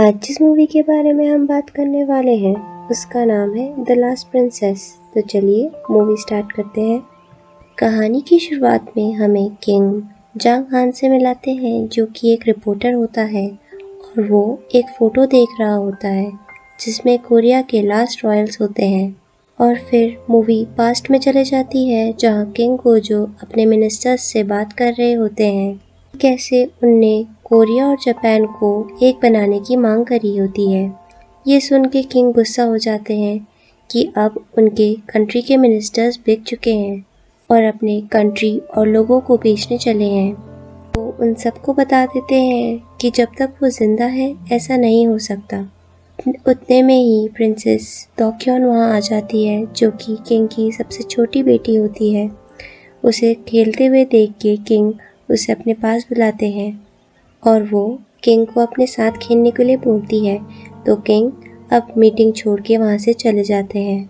आज जिस मूवी के बारे में हम बात करने वाले हैं उसका नाम है द लास्ट प्रिंसेस। तो चलिए मूवी स्टार्ट करते हैं। कहानी की शुरुआत में हमें किंग जांग हान से मिलाते हैं जो कि एक रिपोर्टर होता है और वो एक फ़ोटो देख रहा होता है जिसमें कोरिया के लास्ट रॉयल्स होते हैं। और फिर मूवी पास्ट में चले जाती है जहाँ किंग को जो अपने मिनिस्टर्स से बात कर रहे होते हैं कैसे उनने कोरिया और जापान को एक बनाने की मांग करी होती है। ये सुन के किंग गुस्सा हो जाते हैं कि अब उनके कंट्री के मिनिस्टर्स बिक चुके हैं और अपने कंट्री और लोगों को बेचने चले हैं। वो उन सबको बता देते हैं कि जब तक वो जिंदा है ऐसा नहीं हो सकता। उतने में ही प्रिंसेस दोक्योन वहाँ आ जाती है जो कि किंग की सबसे छोटी बेटी होती है। उसे खेलते हुए देख के किंग उसे अपने पास बुलाते हैं और वो किंग को अपने साथ खेलने के लिए बोलती है। तो किंग अब मीटिंग छोड़ के वहाँ से चले जाते हैं।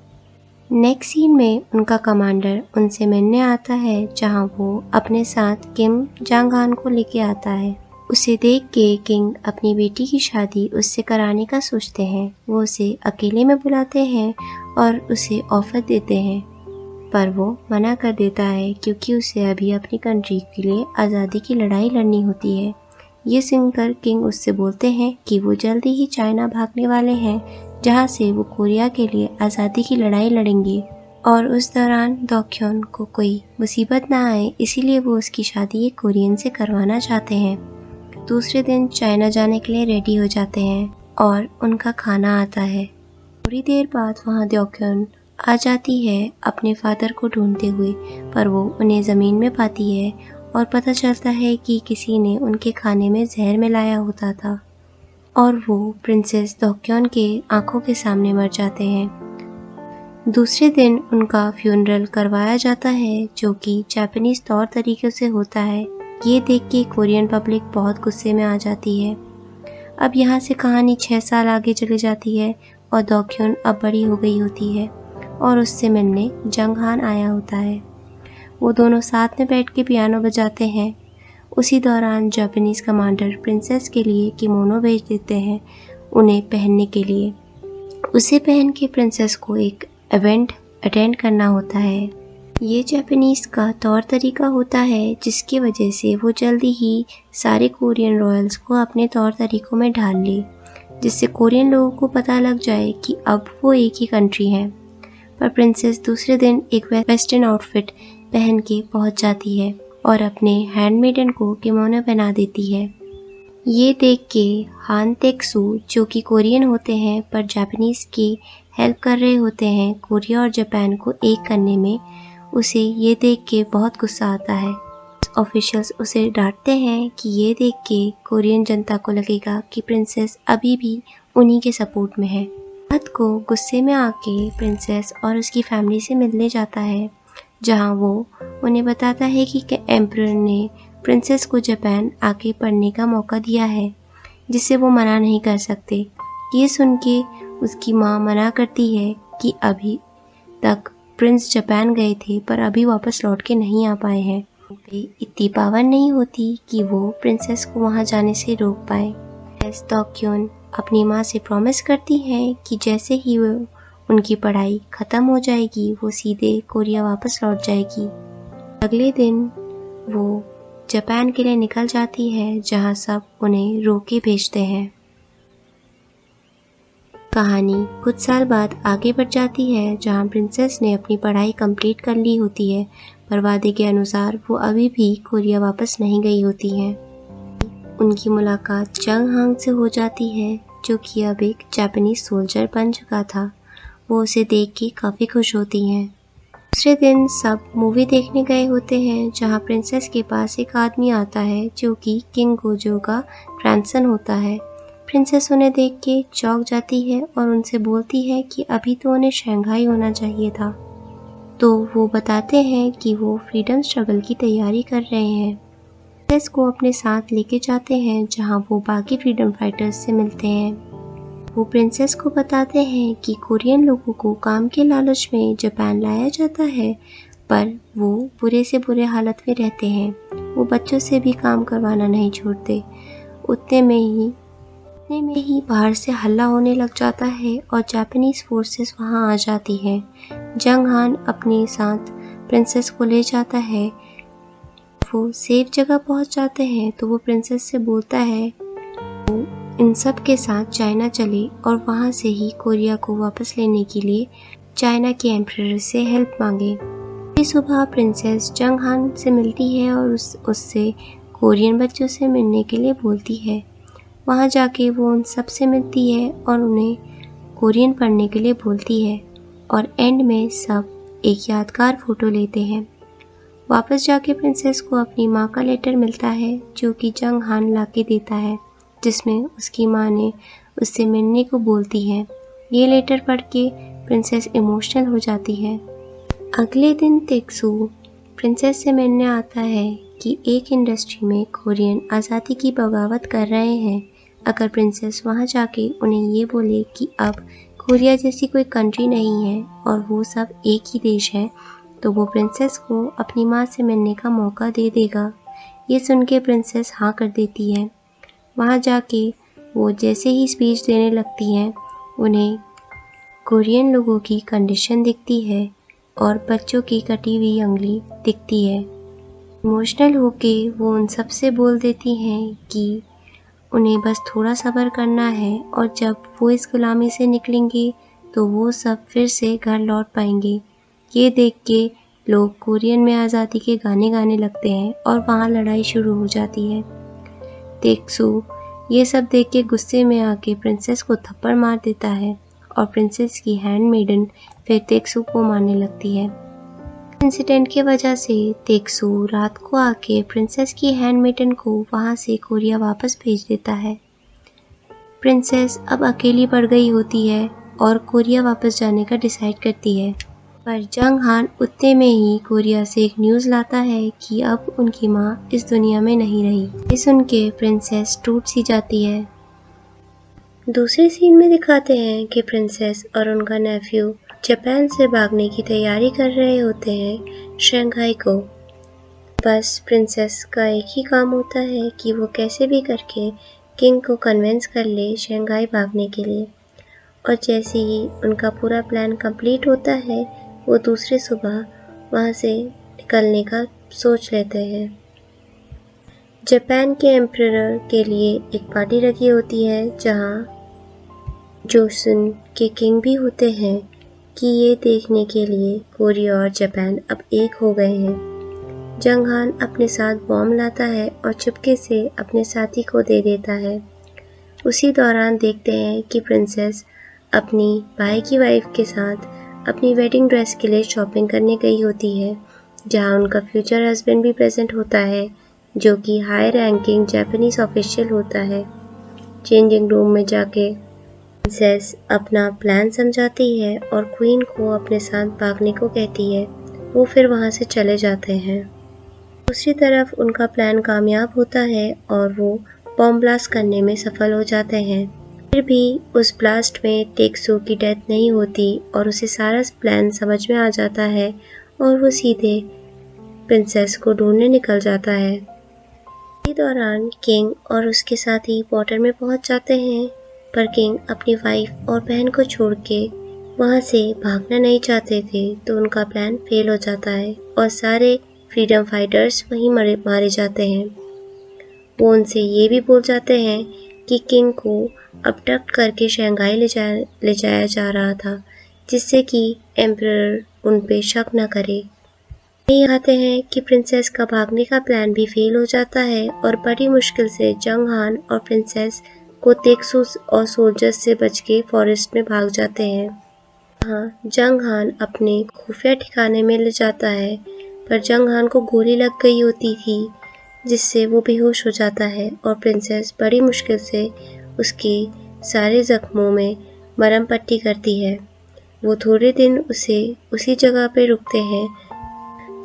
नेक्स्ट सीन में उनका कमांडर उनसे मिलने आता है जहाँ वो अपने साथ किम जांग हान को लेके आता है। उसे देख के किंग अपनी बेटी की शादी उससे कराने का सोचते हैं। वो उसे अकेले में बुलाते हैं और उसे ऑफर देते हैं पर वो मना कर देता है क्योंकि उसे अभी अपनी कंट्री के लिए आज़ादी की लड़ाई लड़नी होती है। ये सुनकर किंग उससे बोलते हैं कि वो जल्दी ही चाइना भागने वाले हैं जहाँ से वो कोरिया के लिए आज़ादी की लड़ाई लड़ेंगे और उस दौरान दोक्योन को कोई मुसीबत ना आए इसीलिए वो उसकी शादी एक कोरियन से करवाना चाहते हैं। दूसरे दिन चाइना जाने के लिए रेडी हो जाते हैं और उनका खाना आता है। थोड़ी देर बाद वहाँ दोक्योन आ जाती है अपने फादर को ढूंढते हुए पर वो उन्हें ज़मीन में पाती है और पता चलता है कि किसी ने उनके खाने में जहर मिलाया होता था और वो प्रिंसेस दोक्योन के आंखों के सामने मर जाते हैं। दूसरे दिन उनका फ्यूनरल करवाया जाता है जो कि जापानीज तौर तरीक़ों से होता है। ये देख के कोरियन पब्लिक बहुत गुस्से में आ जाती है। अब यहाँ से कहानी 6 साल आगे चली जाती है और दोक्योन अब बड़ी हो गई होती है और उससे मिलने जांग हान आया होता है। वो दोनों साथ में बैठ के पियानो बजाते हैं। उसी दौरान जापानीज कमांडर प्रिंसेस के लिए किमोनो भेज देते हैं उन्हें पहनने के लिए। उसे पहन के प्रिंसेस को एक इवेंट अटेंड करना होता है। ये जापानीज का तौर तरीका होता है जिसकी वजह से वो जल्दी ही सारे कोरियन रॉयल्स को अपने तौर तरीकों में ढाल ले जिससे कोरियन लोगों को पता लग जाए कि अब वो एक ही कंट्री है। पर प्रिंसेस दूसरे दिन एक वेस्टर्न आउटफिट पहन के पहुंच जाती है और अपने हैंडमेडन को किमोनो पहना देती है। ये देख के हान तेक्सू जो कि कोरियन होते हैं पर जापानीज की हेल्प कर रहे होते हैं कोरिया और जापान को एक करने में, उसे ये देख के बहुत गुस्सा आता है। ऑफिशियल्स उसे डांटते हैं कि ये देख के कोरियन जनता को लगेगा कि प्रिंसेस अभी भी उन्हीं के सपोर्ट में है। रात को गुस्से में आके प्रिंसेस और उसकी फैमिली से मिलने जाता है जहां वो उन्हें बताता है कि एम्परर ने प्रिंसेस को जापान आके पढ़ने का मौका दिया है जिसे वो मना नहीं कर सकते। ये सुन के उसकी माँ मना करती है कि अभी तक प्रिंस जापान गए थे पर अभी वापस लौट के नहीं आ पाए हैं। पे इतनी पावर नहीं होती कि वो प्रिंसेस को वहाँ जाने से रोक पाए। दोक्योन अपनी माँ से प्रॉमिस करती है कि जैसे ही वो उनकी पढ़ाई ख़त्म हो जाएगी वो सीधे कोरिया वापस लौट जाएगी। अगले दिन वो जापान के लिए निकल जाती है जहाँ सब उन्हें रोके भेजते हैं। कहानी कुछ साल बाद आगे बढ़ जाती है जहाँ प्रिंसेस ने अपनी पढ़ाई कंप्लीट कर ली होती है पर वादे के अनुसार वो अभी भी कोरिया वापस नहीं गई होती है। उनकी मुलाकात जंग हांग से हो जाती है जो कि अब एक जापानीज सोल्जर बन चुका था। वो उसे देख के काफ़ी खुश होती हैं। दूसरे दिन सब मूवी देखने गए होते हैं जहाँ प्रिंसेस के पास एक आदमी आता है जो कि किंग गोजो का ग्रैंडसन होता है। प्रिंसेस उन्हें देख के चौंक जाती है और उनसे बोलती है कि अभी तो उन्हें शंघाई होना चाहिए था। तो वो बताते हैं कि वो फ्रीडम स्ट्रगल की तैयारी कर रहे हैं। प्रिंसेस को अपने साथ लेके जाते हैं जहाँ वो बाकी फ्रीडम फाइटर्स से मिलते हैं। वो प्रिंसेस को बताते हैं कि कोरियन लोगों को काम के लालच में जापान लाया जाता है पर वो बुरे से बुरे हालत में रहते हैं। वो बच्चों से भी काम करवाना नहीं छोड़ते। उतने में ही इतने में ही बाहर से हल्ला होने लग जाता है और जापानीज फोर्सेस वहां आ जाती है। जंग हान अपने साथ प्रिंसेस को ले जाता है। वो सेफ जगह पहुंच जाते हैं तो वो प्रिंसेस से बोलता है वो इन सब के साथ चाइना चले और वहां से ही कोरिया को वापस लेने के लिए चाइना के एम्परर से हेल्प मांगे। इस सुबह प्रिंसेस जंग हान से मिलती है और उससे कोरियन बच्चों से मिलने के लिए बोलती है। वहां जाके वो उन सब से मिलती है और उन्हें कोरियन पढ़ने के लिए बोलती है और एंड में सब एक यादगार फोटो लेते हैं। वापस जाके प्रिंसेस को अपनी माँ का लेटर मिलता है जो कि जंग हान लाके देता है, जिसमें उसकी माँ ने उससे मिलने को बोलती है। ये लेटर पढ़ के प्रिंसेस इमोशनल हो जाती है। अगले दिन तेक्सू प्रिंसेस से मिलने आता है कि एक इंडस्ट्री में कोरियन आज़ादी की बगावत कर रहे हैं। अगर प्रिंसेस वहां जाके उन्हें ये बोले कि अब कोरिया जैसी कोई कंट्री नहीं है और वो सब एक ही देश है, तो वो प्रिंसेस को अपनी माँ से मिलने का मौका दे देगा। ये सुन के प्रिंसेस हाँ कर देती है। वहाँ जाके वो जैसे ही स्पीच देने लगती हैं, उन्हें कोरियन लोगों की कंडीशन दिखती है और बच्चों की कटी हुई उंगली दिखती है। इमोशनल होके वो उन सब से बोल देती हैं कि उन्हें बस थोड़ा सब्र करना है और जब वो इस गुलामी से निकलेंगे तो वो सब फिर से घर लौट पाएंगे। ये देख के लोग कोरियन में आज़ादी के गाने गाने लगते हैं और वहाँ लड़ाई शुरू हो जाती है। तेक्सू ये सब देख के गुस्से में आके प्रिंसेस को थप्पड़ मार देता है और प्रिंसेस की हैंडमेडन फिर तेक्सू को मारने लगती है। इंसिडेंट की वजह से तेक्सू रात को आके प्रिंसेस की हैंडमेडन को वहां से कोरिया वापस भेज देता है। प्रिंसेस अब अकेली पड़ गई होती है और कोरिया वापस जाने का डिसाइड करती है, पर जंग हान उतने में ही कोरिया से एक न्यूज़ लाता है कि अब उनकी माँ इस दुनिया में नहीं रही। ये सुन के प्रिंसेस टूट सी जाती है। दूसरे सीन में दिखाते हैं कि प्रिंसेस और उनका नेफ्यू जापान से भागने की तैयारी कर रहे होते हैं शंघाई को। बस प्रिंसेस का एक ही काम होता है कि वो कैसे भी करके किंग को कन्विंस कर ले शंघाई भागने के लिए, और जैसे ही उनका पूरा प्लान कंप्लीट होता है वो दूसरी सुबह वहाँ से निकलने का सोच लेते हैं। जापान के एम्परर के लिए एक पार्टी रखी होती है जहाँ जोसन के किंग भी होते हैं कि ये देखने के लिए कोरिया और जापान अब एक हो गए हैं। जंग हान अपने साथ बॉम्ब लाता है और चुपके से अपने साथी को दे देता है। उसी दौरान देखते हैं कि प्रिंसेस अपनी भाई की वाइफ के साथ अपनी वेडिंग ड्रेस के लिए शॉपिंग करने गई होती है, जहां उनका फ्यूचर हस्बैंड भी प्रेजेंट होता है जो कि हाई रैंकिंग जापानीज ऑफिशियल होता है। चेंजिंग रूम में जाके प्रिंसेस अपना प्लान समझाती है और क्वीन को अपने साथ भागने को कहती है। वो फिर वहाँ से चले जाते हैं। दूसरी तरफ उनका प्लान कामयाब होता है और वो बॉम्ब ब्लास्ट करने में सफल हो जाते हैं। फिर भी उस ब्लास्ट में तेक्सू की डेथ नहीं होती और उसे सारा प्लान समझ में आ जाता है और वो सीधे प्रिंसेस को ढूंढने निकल जाता है। इसी दौरान किंग और उसके साथी वाटर में पहुंच जाते हैं, पर किंग अपनी वाइफ और बहन को छोड़ के वहाँ से भागना नहीं चाहते थे, तो उनका प्लान फेल हो जाता है और सारे फ्रीडम फाइटर्स वहीं मारे जाते हैं। वो उनसे ये भी बोल जाते हैं कि किंग को अबडक्ट करके शंघाई ले जाया जा रहा था, जिससे कि एम्परर उन पे शक न करे। यही आते हैं कि प्रिंसेस का भागने का प्लान भी फेल हो जाता है और बड़ी मुश्किल से जंग हान और प्रिंसेस को तेक्सू और सोल्जर्स से बच के फॉरेस्ट में भाग जाते हैं। हाँ, जंग हान अपने खुफिया ठिकाने में ले जाता है, पर जंग हान को गोली लग गई होती थी जिससे वो बेहोश हो जाता है और प्रिंसेस बड़ी मुश्किल से उसके सारे जख्मों में मरहम पट्टी करती है। वो थोड़े दिन उसी जगह पे रुकते हैं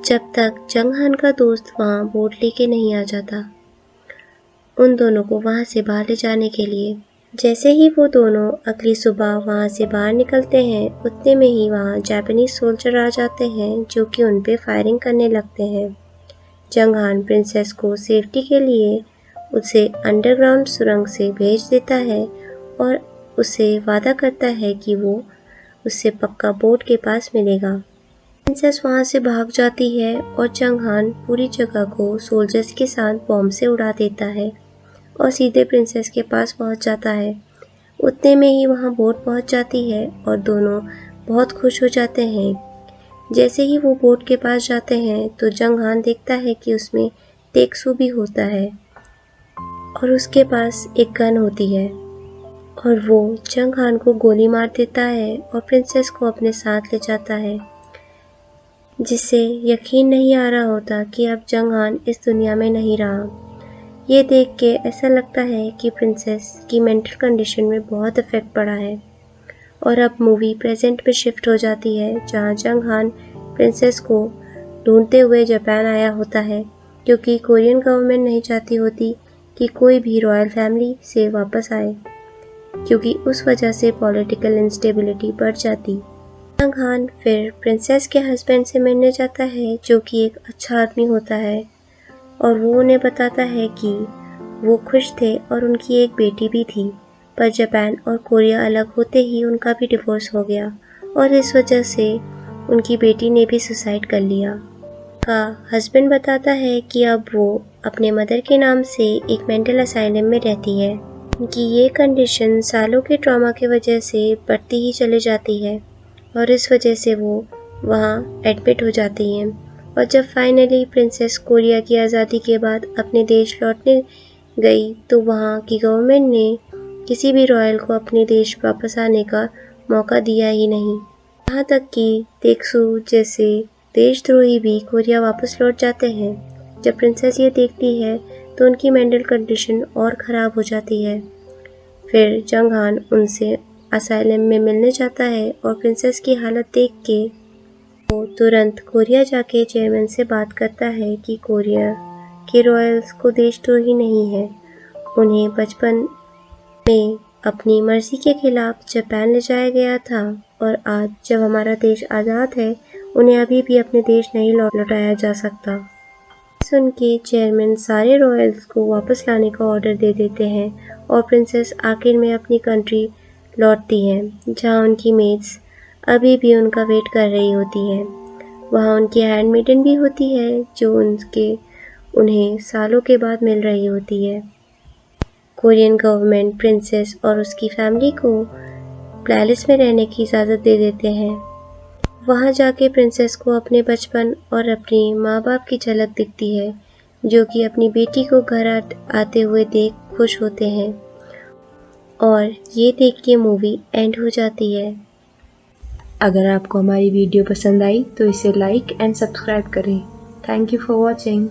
जब तक जंग हान का दोस्त वहाँ बोट लेके नहीं आ जाता उन दोनों को वहाँ से बाहर ले जाने के लिए। जैसे ही वो दोनों अगली सुबह वहाँ से बाहर निकलते हैं, उतने में ही वहाँ जापानीज सोल्जर आ जाते हैं जो कि उन पे फायरिंग करने लगते हैं। जंग हान प्रिंसेस को सेफ्टी के लिए उसे अंडरग्राउंड सुरंग से भेज देता है और उसे वादा करता है कि वो उससे पक्का बोर्ड के पास मिलेगा। प्रिंसेस वहाँ से भाग जाती है और चंगहान पूरी जगह को सोल्जर्स के साथ बॉम्ब से उड़ा देता है और सीधे प्रिंसेस के पास पहुँच जाता है। उतने में ही वहाँ बोट पहुँच जाती है और दोनों बहुत खुश हो जाते हैं। जैसे ही वो बोट के पास जाते हैं तो चंगहान देखता है कि उसमें टेक्सू भी होता है और उसके पास एक गन होती है और वो चंगहान को गोली मार देता है और प्रिंसेस को अपने साथ ले जाता है, जिससे यकीन नहीं आ रहा होता कि अब चंगहान इस दुनिया में नहीं रहा। ये देख के ऐसा लगता है कि प्रिंसेस की मेंटल कंडीशन में बहुत इफेक्ट पड़ा है और अब मूवी प्रेजेंट में शिफ्ट हो जाती है, जहाँ चंगहान प्रिंसेस को ढूंढते हुए जापान आया होता है, क्योंकि कोरियन गवर्नमेंट नहीं चाहती होती कि कोई भी रॉयल फैमिली से वापस आए, क्योंकि उस वजह से पॉलिटिकल इंस्टेबिलिटी बढ़ जाती। चंगहान फिर प्रिंसेस के हस्बैंड से मिलने जाता है, जो कि एक अच्छा आदमी होता है, और वो उन्हें बताता है कि वो खुश थे और उनकी एक बेटी भी थी, पर जापान और कोरिया अलग होते ही उनका भी डिवोर्स हो गया और इस वजह से उनकी बेटी ने भी सुसाइड कर लिया। का हस्बैंड बताता है कि अब वो अपने मदर के नाम से एक मेंटल असाइलम में रहती है। उनकी ये कंडीशन सालों के ट्रॉमा की वजह से बढ़ती ही चली जाती है और इस वजह से वो वहाँ एडमिट हो जाती हैं। और जब फाइनली प्रिंसेस कोरिया की आज़ादी के बाद अपने देश लौटने गई तो वहाँ की गवर्नमेंट ने किसी भी रॉयल को अपने देश वापस आने का मौका दिया ही नहीं। यहाँ तक कि टेक्सू जैसे देशद्रोही भी कोरिया वापस लौट जाते हैं। जब प्रिंसेस ये देखती है तो उनकी मेंटल कंडीशन और ख़राब हो जाती है। फिर चंगहान उनसे असाइलम में मिलने जाता है और प्रिंसेस की हालत देख के वो तुरंत कोरिया जाके चेयरमैन से बात करता है कि कोरिया के रॉयल्स को देशद्रोही नहीं है, उन्हें बचपन में अपनी मर्जी के खिलाफ जापान ले जाया गया था और आज जब हमारा देश आज़ाद है उन्हें अभी भी अपने देश नहीं लौटाया जा सकता। सुन के चेयरमैन सारे रॉयल्स को वापस लाने का ऑर्डर दे देते हैं और प्रिंसेस आखिर में अपनी कंट्री लौटती हैं, जहाँ उनकी मेड्स अभी भी उनका वेट कर रही होती हैं। वहाँ उनकी हैंडमेडन भी होती है जो उन्हें सालों के बाद मिल रही होती है। कोरियन गवर्नमेंट प्रिंसेस और उसकी फैमिली को पैलेस में रहने की इजाज़त दे देते हैं। वहाँ जाके प्रिंसेस को अपने बचपन और अपने माँ बाप की झलक दिखती है, जो कि अपनी बेटी को घर आते हुए देख खुश होते हैं और ये देख के मूवी एंड हो जाती है। अगर आपको हमारी वीडियो पसंद आई तो इसे लाइक एंड सब्सक्राइब करें। Thank you for watching.